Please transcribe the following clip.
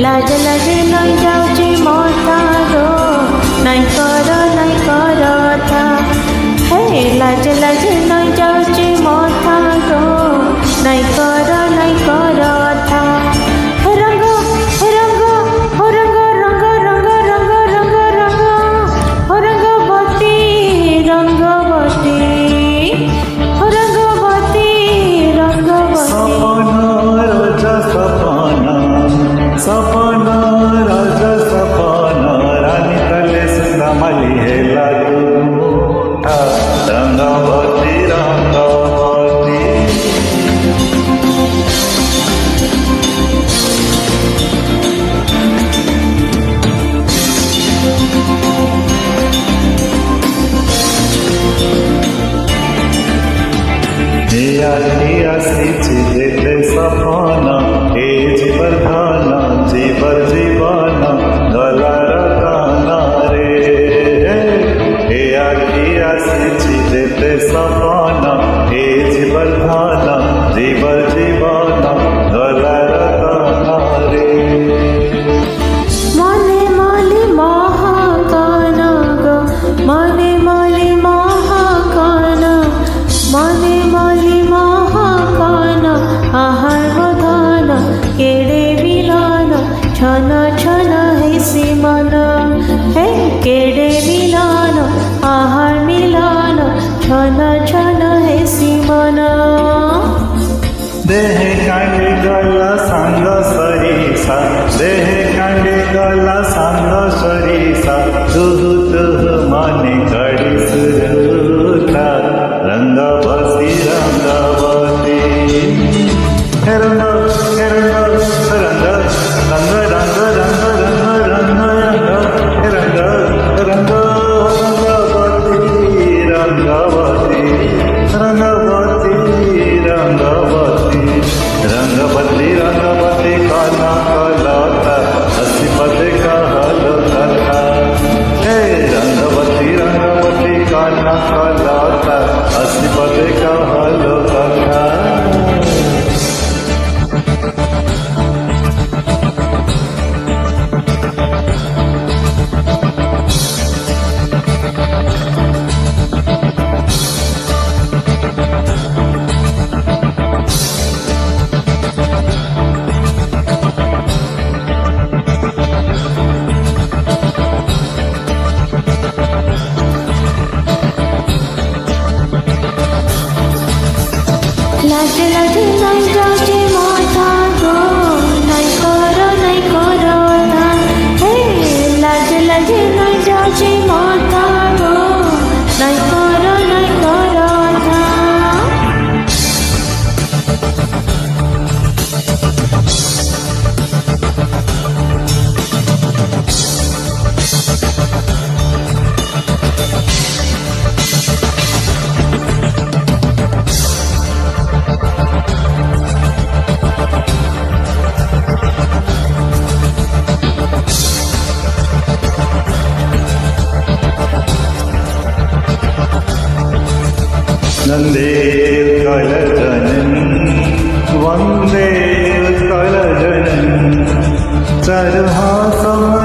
लाज लाजे नहीं जाऊची मोतारो नहीं करो था हे लाज लाजे नहीं जाऊची मोतारो नहीं करो था हे रंग हो रंग हो रंगवती सपना राजा सपना रानी तले सुंदा मली है लागू रंगवती हिया सीची देते सपना हे जीवरधाना जीवर जीवाना गला रताना रे हिया सीची देते सपना हे जीवरधाना जीवर जीवाना गला रताना रे मने माली महाकाना ग मने माली महाकाना मने माली महाकाना आहार वधाना केडे विलाना छन हैसी मन हे केडे विलाना आहार मिलाना छन हैसी मन देह कांडी गला सांग सरीसा देह कांडी गला सांग सरीसा तुह माने कडी सुरता रंगवती रंग रंगवती काना कलाता हसी पदे का हलो कथा हे रंगवती काना कलाता हसी पदे का हलो कथा लाज लाजे नहीं जाऊची मोतारो नहीं करो था हे लाज लाजे नहीं जाऊची मोतारो नहीं करो था नंदे कलजनन वंदे कलजनन चरहा सम